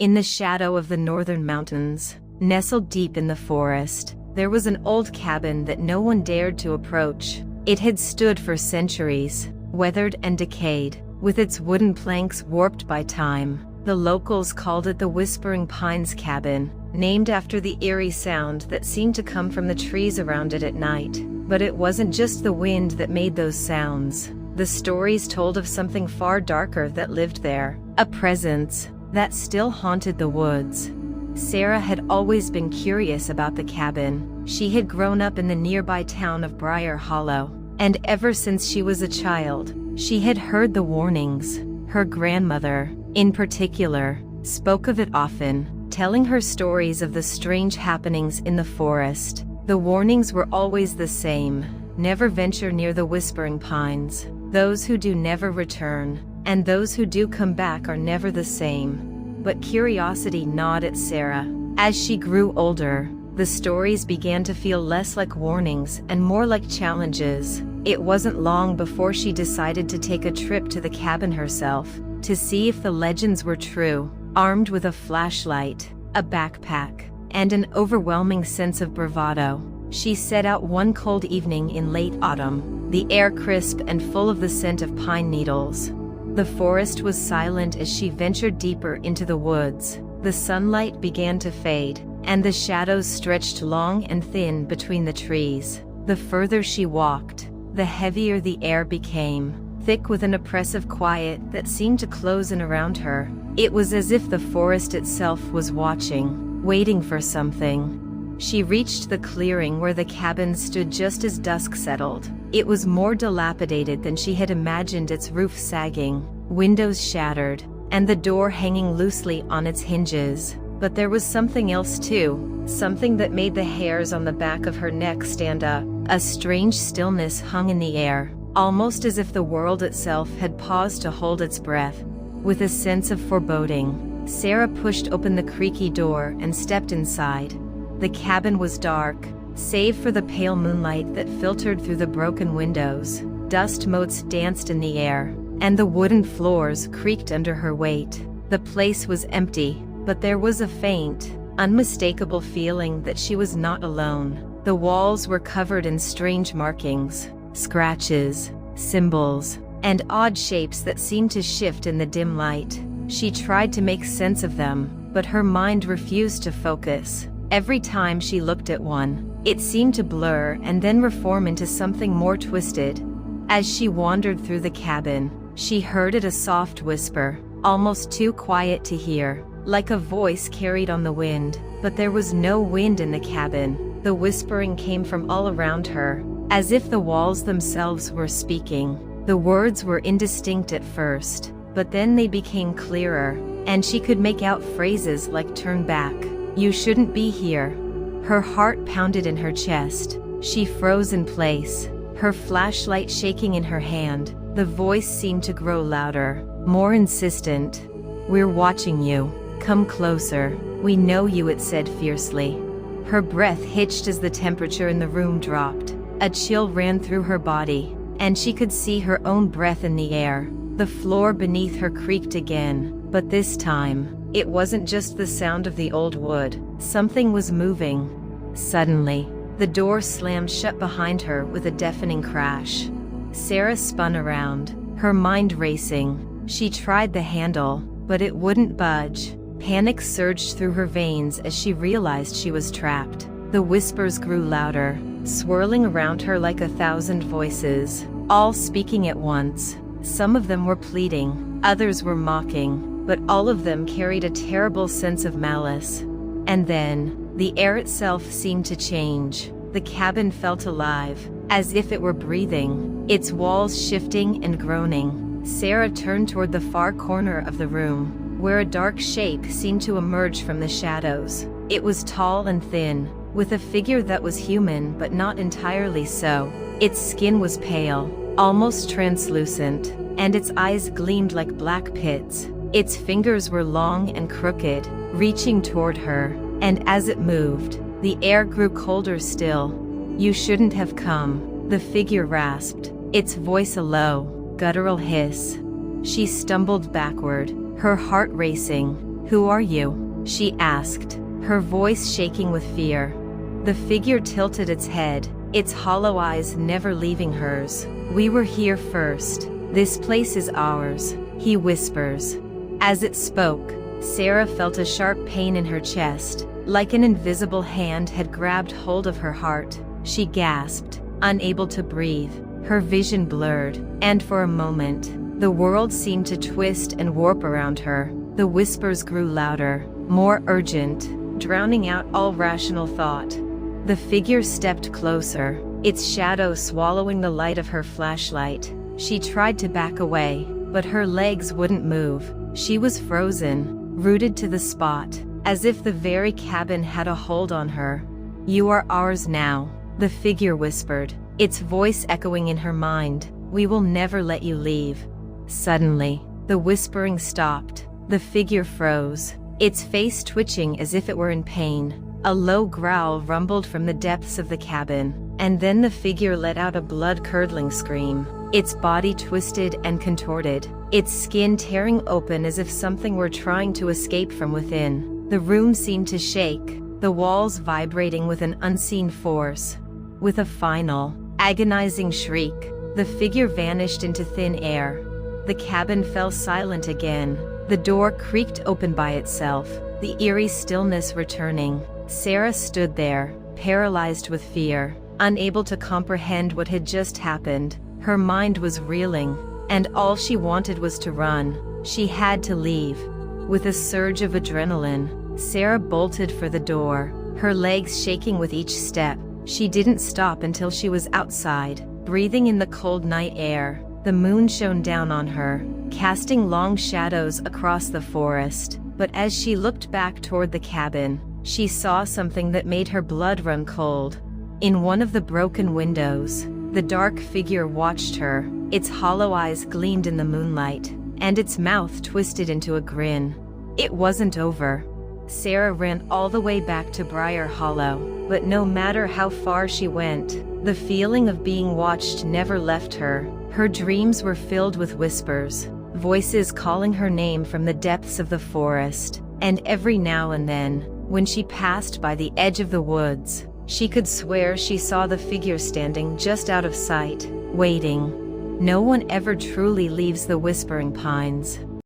In the shadow of the northern mountains, nestled deep in the forest, there was an old cabin that no one dared to approach. It had stood for centuries, weathered and decayed, with its wooden planks warped by time. The locals called it the Whispering Pines Cabin, named after the eerie sound that seemed to come from the trees around it at night. But it wasn't just the wind that made those sounds. The stories told of something far darker that lived there, a presence that still haunted the woods. Sarah had always been curious about the cabin. She had grown up in the nearby town of Briar Hollow, and ever since she was a child, she had heard the warnings. Her grandmother, in particular, spoke of it often, telling her stories of the strange happenings in the forest. The warnings were always the same: never venture near the Whispering Pines. Those who do never return, and those who do come back are never the same. But curiosity gnawed at Sarah. As she grew older, the stories began to feel less like warnings and more like challenges. It wasn't long before she decided to take a trip to the cabin herself, to see if the legends were true. Armed with a flashlight, a backpack, and an overwhelming sense of bravado, she set out one cold evening in late autumn, the air crisp and full of the scent of pine needles. The forest was silent as she ventured deeper into the woods. The sunlight began to fade, and the shadows stretched long and thin between the trees. The further she walked, the heavier the air became, thick with an oppressive quiet that seemed to close in around her. It was as if the forest itself was watching, waiting for something. She reached the clearing where the cabin stood just as dusk settled. It was more dilapidated than she had imagined, its roof sagging, windows shattered, and the door hanging loosely on its hinges. But there was something else too, something that made the hairs on the back of her neck stand up. A strange stillness hung in the air, almost as if the world itself had paused to hold its breath. With a sense of foreboding, Sarah pushed open the creaky door and stepped inside. The cabin was dark, save for the pale moonlight that filtered through the broken windows. Dust motes danced in the air, and the wooden floors creaked under her weight. The place was empty, but there was a faint, unmistakable feeling that she was not alone. The walls were covered in strange markings, scratches, symbols, and odd shapes that seemed to shift in the dim light. She tried to make sense of them, but her mind refused to focus. Every time she looked at one, it seemed to blur and then reform into something more twisted. As she wandered through the cabin, she heard it, a soft whisper, almost too quiet to hear, like a voice carried on the wind. But there was no wind in the cabin. The whispering came from all around her, as if the walls themselves were speaking. The words were indistinct at first, but then they became clearer, and she could make out phrases like "turn back," "you shouldn't be here." Her heart pounded in her chest. She froze in place, her flashlight shaking in her hand. The voice seemed to grow louder, more insistent. "We're watching you. Come closer. We know you," it said fiercely. Her breath hitched as the temperature in the room dropped. A chill ran through her body, and she could see her own breath in the air. The floor beneath her creaked again, but this time, it wasn't just the sound of the old wood. Something was moving. Suddenly, the door slammed shut behind her with a deafening crash. Sarah spun around, her mind racing. She tried the handle, but it wouldn't budge. Panic surged through her veins as she realized she was trapped. The whispers grew louder, swirling around her like 1,000 voices, all speaking at once. Some of them were pleading, others were mocking, but all of them carried a terrible sense of malice. And then, the air itself seemed to change. The cabin felt alive, as if it were breathing, its walls shifting and groaning. Sarah turned toward the far corner of the room, where a dark shape seemed to emerge from the shadows. It was tall and thin, with a figure that was human but not entirely so. Its skin was pale, almost translucent, and its eyes gleamed like black pits. Its fingers were long and crooked, reaching toward her, and as it moved, the air grew colder still. "You shouldn't have come," the figure rasped, its voice a low, guttural hiss. She stumbled backward, her heart racing. "Who are you?" she asked, her voice shaking with fear. The figure tilted its head, its hollow eyes never leaving hers. "We were here first. This place is ours," he whispers. As it spoke, Sarah felt a sharp pain in her chest, like an invisible hand had grabbed hold of her heart. She gasped, unable to breathe, her vision blurred, and for a moment, the world seemed to twist and warp around her. The whispers grew louder, more urgent, drowning out all rational thought. The figure stepped closer, its shadow swallowing the light of her flashlight. She tried to back away, but her legs wouldn't move. She was frozen, rooted to the spot, as if the very cabin had a hold on her. "You are ours now," the figure whispered, its voice echoing in her mind. "We will never let you leave." Suddenly, the whispering stopped. The figure froze, its face twitching as if it were in pain. A low growl rumbled from the depths of the cabin, and then the figure let out a blood-curdling scream. Its body twisted and contorted, its skin tearing open as if something were trying to escape from within. The room seemed to shake, the walls vibrating with an unseen force. With a final, agonizing shriek, the figure vanished into thin air. The cabin fell silent again. The door creaked open by itself, the eerie stillness returning. Sarah stood there, paralyzed with fear, unable to comprehend what had just happened. Her mind was reeling, and all she wanted was to run. She had to leave. With a surge of adrenaline, Sarah bolted for the door, her legs shaking with each step. She didn't stop until she was outside, breathing in the cold night air. The moon shone down on her, casting long shadows across the forest. But as she looked back toward the cabin, she saw something that made her blood run cold. In one of the broken windows, the dark figure watched her. Its hollow eyes gleamed in the moonlight, and its mouth twisted into a grin. It wasn't over. Sarah ran all the way back to Briar Hollow, but no matter how far she went, the feeling of being watched never left her. Her dreams were filled with whispers, voices calling her name from the depths of the forest, and every now and then, when she passed by the edge of the woods, she could swear she saw the figure standing just out of sight, waiting. No one ever truly leaves the Whispering Pines.